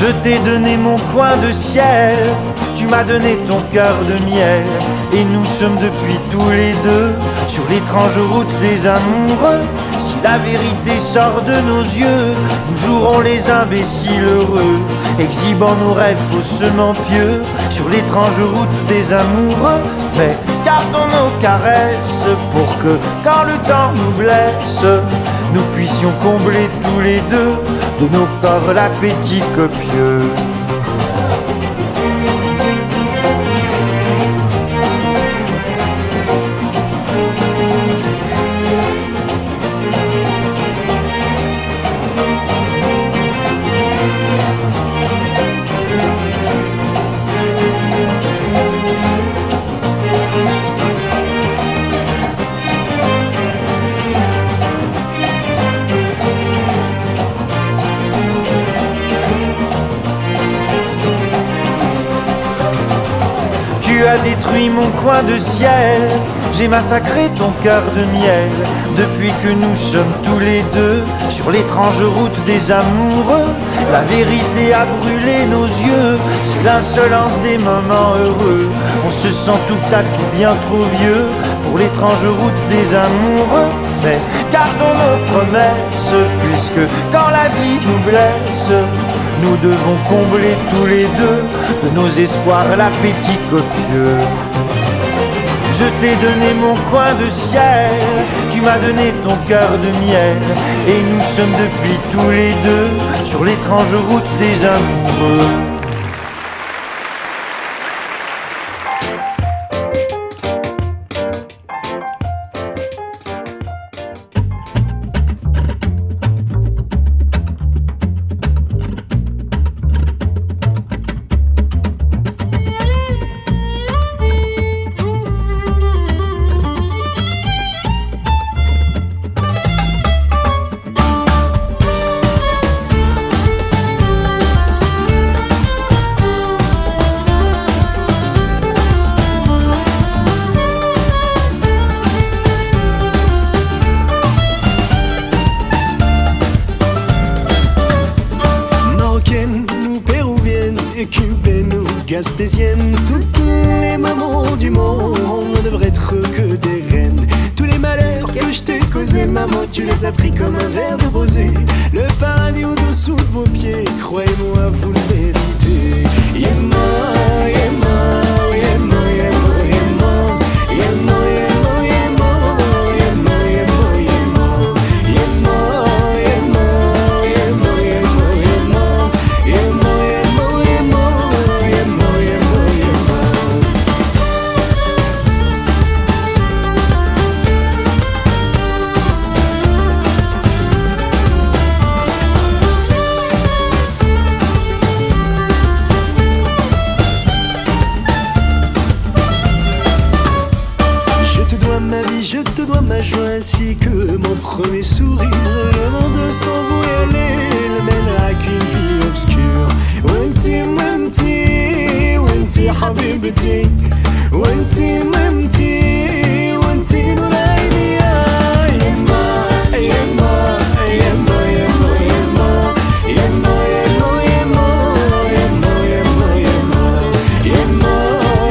Je t'ai donné mon coin de ciel, tu m'as donné ton cœur de miel. Et nous sommes depuis tous les deux sur l'étrange route des amoureux. Si la vérité sort de nos yeux, nous jouerons les imbéciles heureux, exhibant nos rêves faussement pieux sur l'étrange route des amoureux. Mais gardons nos caresses pour que, quand le temps nous blesse, nous puissions combler tous les deux de nos corps l'appétit copieux. Tu as détruit mon coin de ciel, j'ai massacré ton cœur de miel. Depuis que nous sommes tous les deux sur l'étrange route des amoureux, la vérité a brûlé nos yeux, c'est l'insolence des moments heureux. On se sent tout à coup bien trop vieux pour l'étrange route des amoureux. Mais gardons nos promesses, puisque quand la vie nous blesse, nous devons combler tous les deux de nos espoirs l'appétit copieux. Je t'ai donné mon coin de ciel, tu m'as donné ton cœur de miel. Et nous sommes depuis tous les deux sur l'étrange route des amoureux. Gaspésienne, tous les mamans du monde ne devraient être que des reines. Tous les malheurs que je t'ai causés, maman, tu les as pris comme un verre de rosé. Le paradis au-dessous de vos pieds, croyez-moi, vous le méritez. Yéma, yéma, yéma, yéma, yéma, yéma, yéma, yéma, yéma, yéma, yéma, yéma, yéma, yéma, yéma, yéma, yéma. Je te dois ma joie ainsi que mon premier sourire. Le monde sans vous elle mène à qu'une vie obscure. Wanti mamti, wanti habibti, wanti mamti, wanti nuraini. Yema, yema, yema, yema, yema, yema, yema, yema, yema, yema,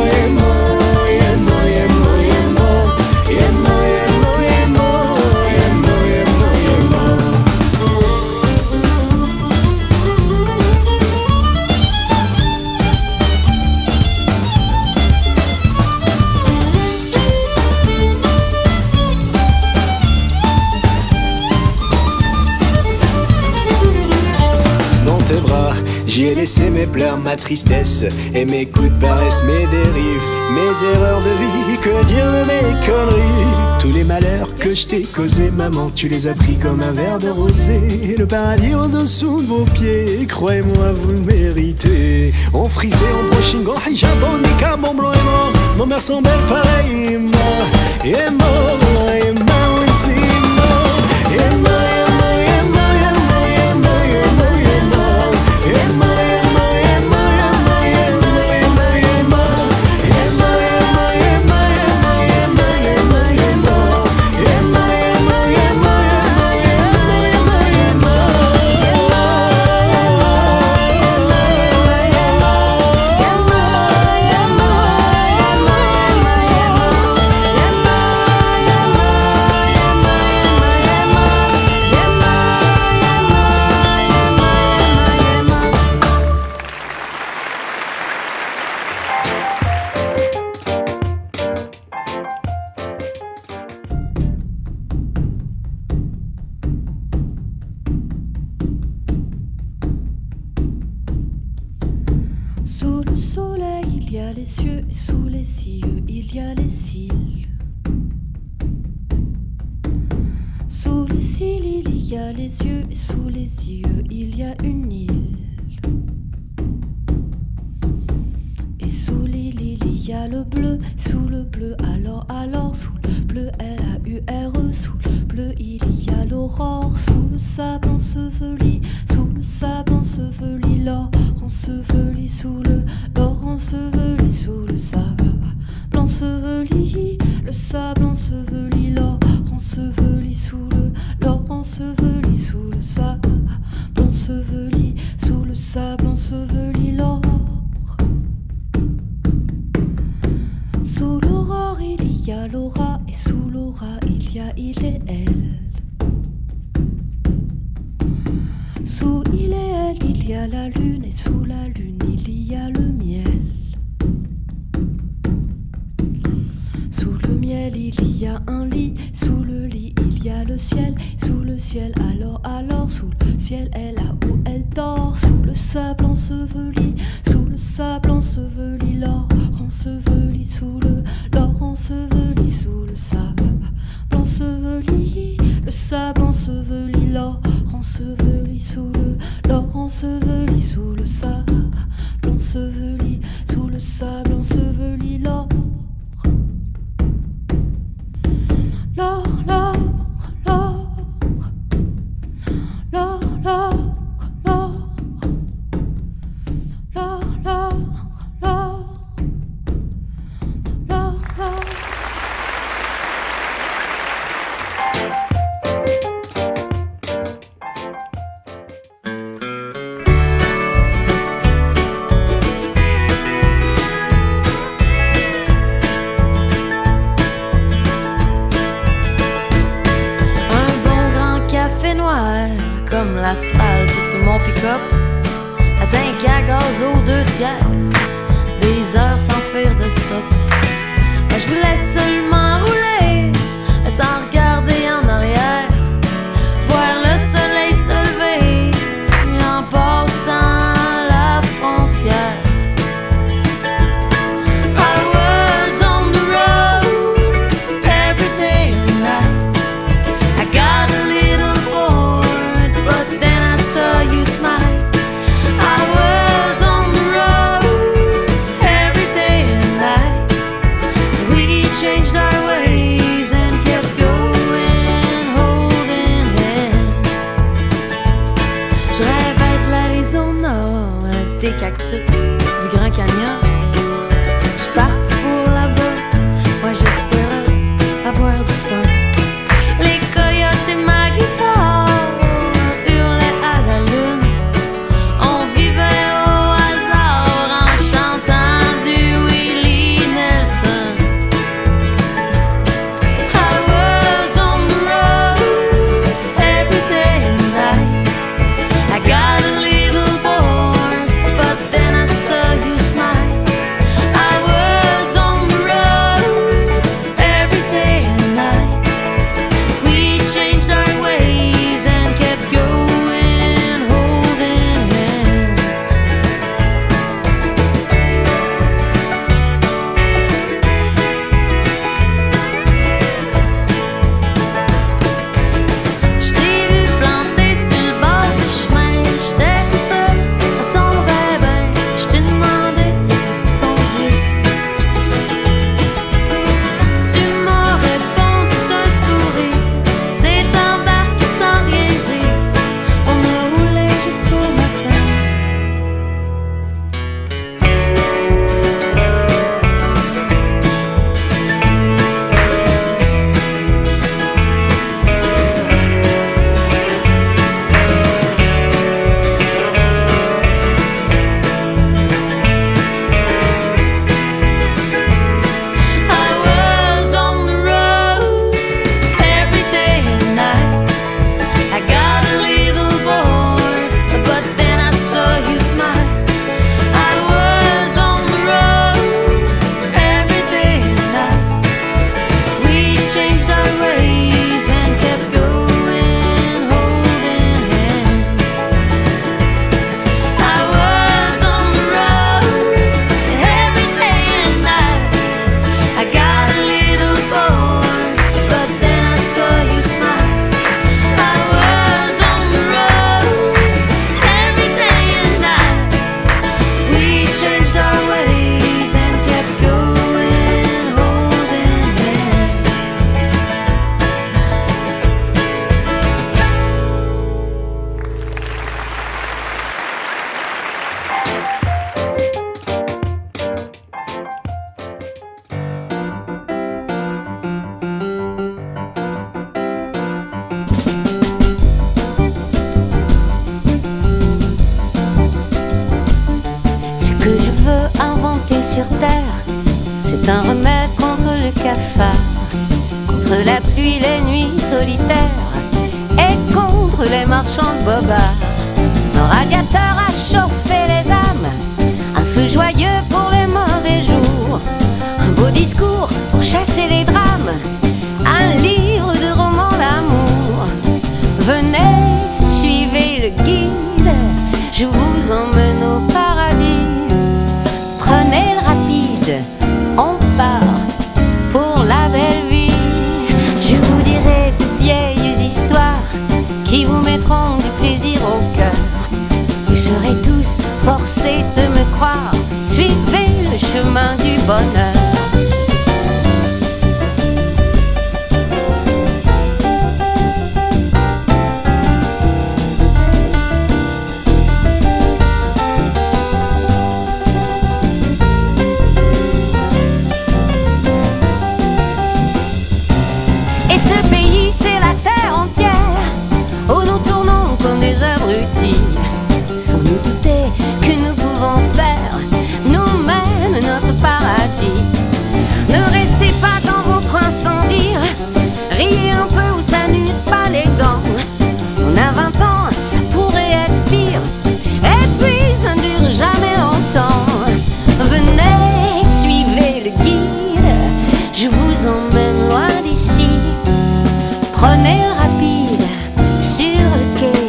yema, yema, yema, yema, yema, yema. J'y ai laissé mes pleurs, ma tristesse et mes coups de paresse, mes dérives, mes erreurs de vie, que dire de mes conneries. Tous les malheurs que je t'ai causés, maman, tu les as pris comme un verre de rosé. Le paradis en dessous de vos pieds, croyez-moi, vous le méritez. En frisé, en brushing, en hijab, en niqab, en blanc et noir, nos mères sont belles pareilles, Emma, Emma, Emma, Emma, Emma. Sous le soleil, il y a les cieux, et sous les cieux, il y a les cils. Sous les cils, il y a les yeux, et sous les yeux, il y a une île. Et sous l'île, il y a le bleu, sous le bleu, alors, sous le bleu, L-A-U-R-E, sous le bleu, il y a l'aurore, sous le sable enseveli, l'or enseveli, sous l'or enseveli, sous le sable enseveli, le sable enseveli, l'or enseveli, sous l'or enseveli, sous le sable enseveli, sous le sable enseveli, l'or. Sous l'aurore, il y a l'aura, et sous l'aura, il y a il et elle. Sous il et elle, il y a la lune, et sous la lune, il y a le miel. Sous le miel, il y a un lit, sous le lit, il y a le ciel, sous le ciel, alors, sous le ciel, elle a où elle dort, sous le sable enseveli, l'or enseveli, sous l'or enseveli, sous le sable enseveli, le sable enseveli, l'or enseveli, sous l'or enseveli, sous le sable enseveli, sous le sable enseveli, l'or. L'or, l'or, l'or, l'or, l'or, l'or, l'or, l'or, l'or, l'or, l'or. Comme l'asphalte sous mon pick-up atteint qu'à gaz aux 2/3, des heures sans faire de stop. Moi je voulais seulement rouler sans regarder en arrière, voir le soleil se lever en passant la frontière. I was on the road every day and night. I got a little bored, but then I saw you smile. I was on the road every day and night. We changed our ways and kept going, holding hands. Je rêvais de l'Arizona, des cactus, du Grand Canyon. Je suis partie pour là-bas, moi j'espérais avoir du fun. Les coyotes et ma guitare hurlaient à la lune. On vivait au hasard en chantant du Willie Nelson. I was on the road every day and night. I got a little bored, but then I saw you smile. veut inventer sur terre, c'est un remède contre le cafard, contre la pluie, les nuits solitaires et contre les marchands de bobards. Un radiateur a chauffé les âmes, un feu joyeux pour les mauvais jours, un beau discours pour chasser les drames, un livre de romans d'amour. Venez, suivez le guide, je vous emmène au paradis. Prenez le rapide, on part pour la belle vie. Je vous dirai de vieilles histoires qui vous mettront du plaisir au cœur. Vous serez tous forcés de me croire, suivez le chemin du bonheur. Et ce pays, c'est la terre entière où nous tournons comme des abrutis, sans nous douter que nous pouvons faire nous-mêmes notre paradis. Ne restez pas dans vos coins sans rire, riez un peu ou ça n'use pas les dents. On a 20 ans, ça pourrait être pire, et puis ça ne dure jamais longtemps. Venez, suivez le guide, je vous emmène loin d'ici. Prenez le rapide sur le quai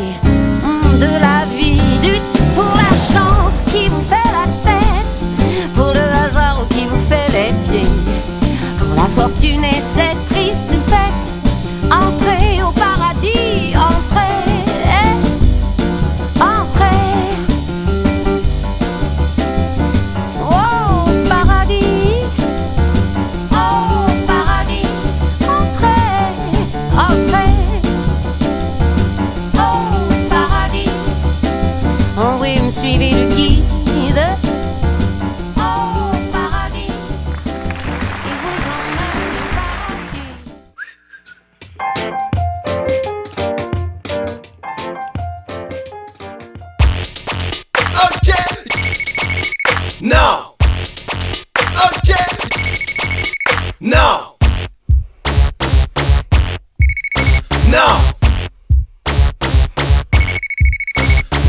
de la vie. Zut pour la chance qui vous fait la tête, pour le hasard qui vous fait les pieds, pour la fortune et cette triste fête. Entrez au paradis, entrez, entrez. Oh paradis, oh paradis, entrez, entrez. Oh paradis, oh oui, me suivez le guide. Oh paradis, il vous emmène au paradis. Ok. Non. Ok. Non. Non.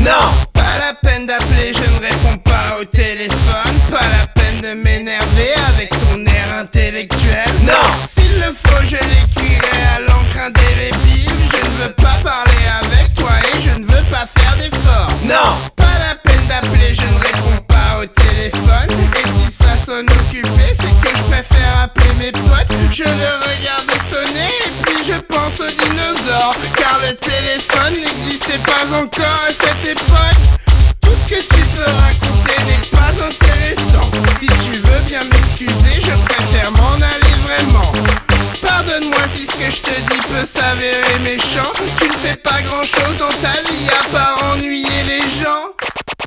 Non. Pas la peine d'appeler, je ne réponds pas au téléphone. Pas la peine de m'énerver avec ton air intellectuel. Non. S'il le faut, je l'écrirai à l'encre indélébile. Je ne veux pas parler avec toi et je ne veux pas faire d'efforts. Non. Pas la peine d'appeler, je ne réponds pas au téléphone. Et si ça sonne occupé, c'est que je préfère appeler mes potes. Je le regarde sonner et puis je pense aux dinosaures, car le téléphone n'existait pas encore à cette époque. Tout ce que tu peux raconter n'est pas intéressant. Si tu veux bien m'excuser, je préfère m'en aller vraiment. Pardonne-moi si ce que je te dis peut s'avérer méchant. Tu ne fais pas grand chose dans ta vie à part ennuyer les gens.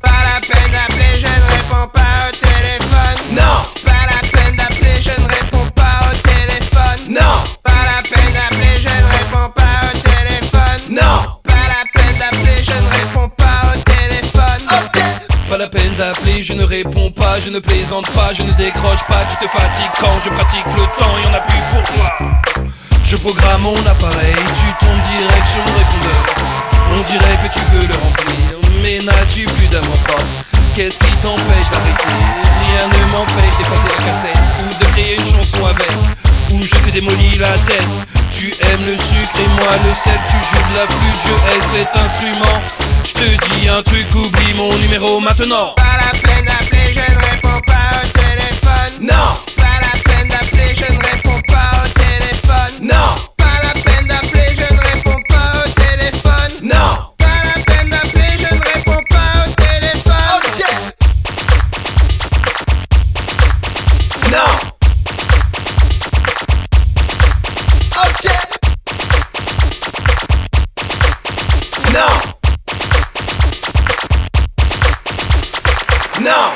Pas la peine d'appeler, je ne réponds pas au téléphone. Non. Pas la peine d'appeler, je ne réponds pas au téléphone. Non. Pas la peine d'appeler, je ne réponds pas au téléphone. Non. Pas la peine d'appeler, je ne réponds pas au téléphone. Ok. Pas la peine d'appeler, je ne réponds pas, je ne plaisante pas, je ne décroche pas, tu te fatigues quand je pratique le temps, y'en a plus pour toi. Je programme mon appareil, tu tournes direction répondeur. On dirait que tu veux le remplir, mais n'as-tu plus d'amour propre? Qu'est-ce qui t'empêche d'arrêter? Rien ne m'empêche d'effacer la cassette ou de créer une chanson avec, où je te démolis la tête. Tu aimes le sucre et moi le sel, tu joues de la flûte, je hais cet instrument. Je te dis un truc, oublie mon numéro maintenant. Pas la peine d'appeler, je ne réponds pas au téléphone. Non. Pas la peine d'appeler, je ne réponds pas au téléphone. Non. Pas la peine d'appeler, je ne réponds pas au téléphone. Non. Pas la peine d'appeler, je ne réponds pas au téléphone. Ok. Non. Ok. Non. Non.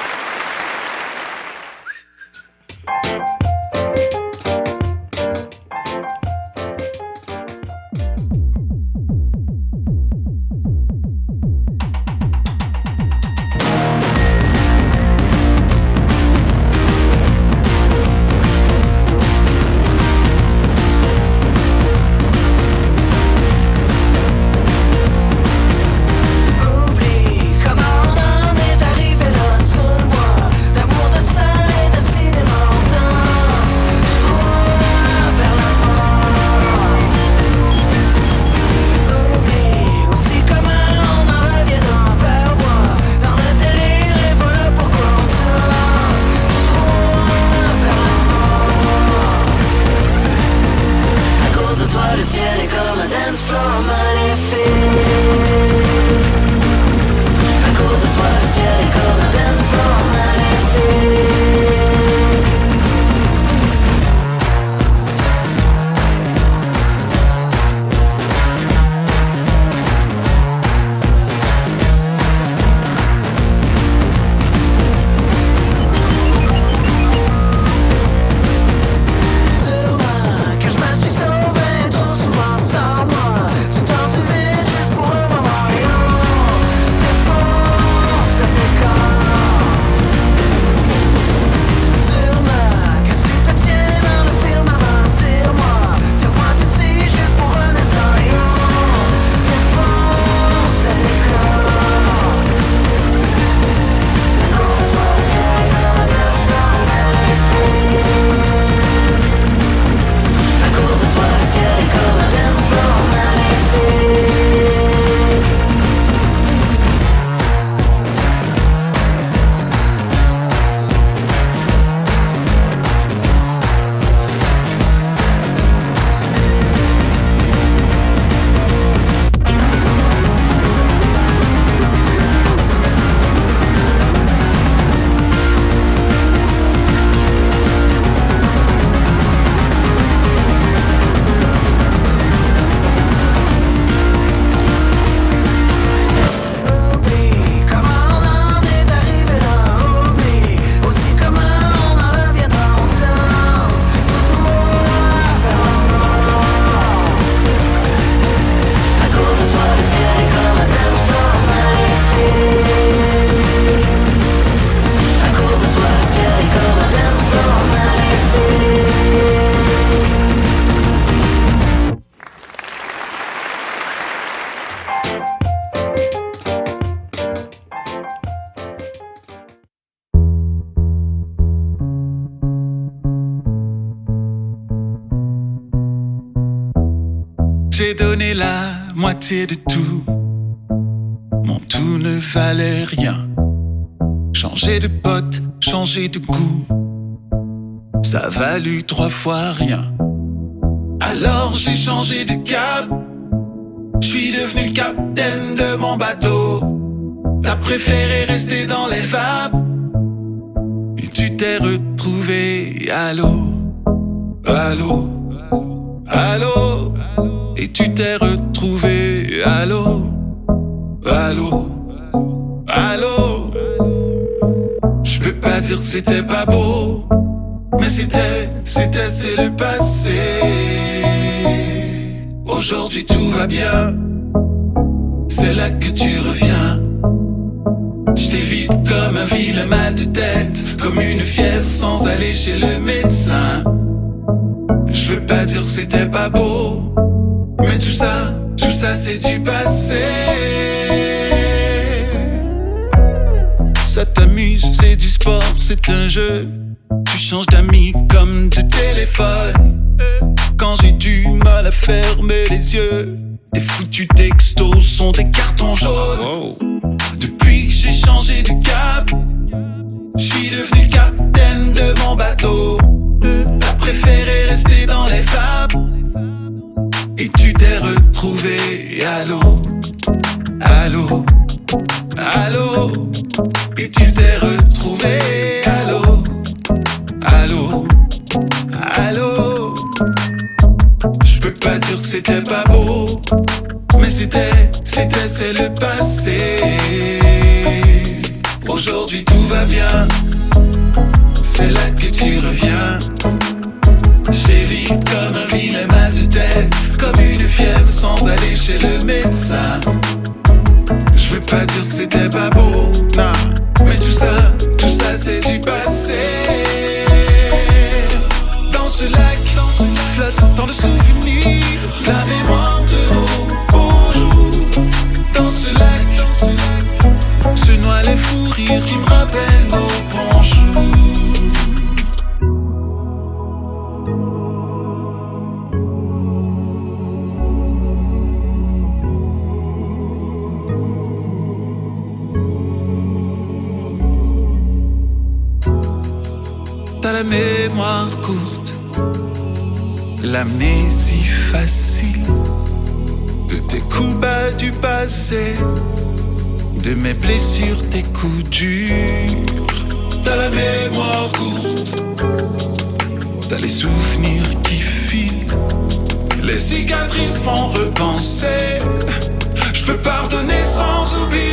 j'ai donné la moitié de tout. Mon tout ne valait rien. Changer de pote, changer de goût, ça a valu 3 fois rien. Alors j'ai changé de cap. J'suis devenu le capitaine de mon bateau. T'as préféré rester dans les vapes et tu t'es retrouvé à l'eau. À l'eau, à l'eau. Et tu t'es retrouvé à l'eau. À l'eau, à l'eau. J'peux pas dire c'était pas beau, mais c'est le passé. Aujourd'hui tout va bien, c'est là que tu reviens. J't'évite comme un vilain mal de tête, comme une fièvre sans aller chez le médecin. Je veux pas dire c'était pas beau, mais tout ça c'est du passé. Ça t'amuse, c'est du sport, c'est un jeu. Tu changes d'amis comme de téléphone. Quand j'ai du mal à fermer les yeux, tes foutus textos sont des cartons jaunes. Depuis que j'ai changé de cap, j'suis devenu le capitaine de mon bateau. T'as préféré rester dans les vapes et tu t'es retrouvé à l'eau. À l'eau, à l'eau. Et tu t'es retrouvé à l'eau. À l'eau, à l'eau. J'peux pas dire que c'était pas beau, mais c'est le passé. Aujourd'hui tout va bien, c'est là que tu reviens. J'évite comme un vilain mal de tête, comme une fièvre sans aller chez le médecin. Je veux pas dire que c'était pas beau, non, mais tout ça c'est du passé. Dans ce lac, flotte tant de souvenirs, la mémoire de nos beaux jours. Dans ce lac, se noient les fous rires qui me rappellent nos bons jours. T'as la mémoire courte, l'amnésie facile de tes coups bas du passé, de mes blessures, tes coups durs. T'as la mémoire courte, t'as les souvenirs qui filent, les cicatrices font repenser. J'peux pardonner sans oublier.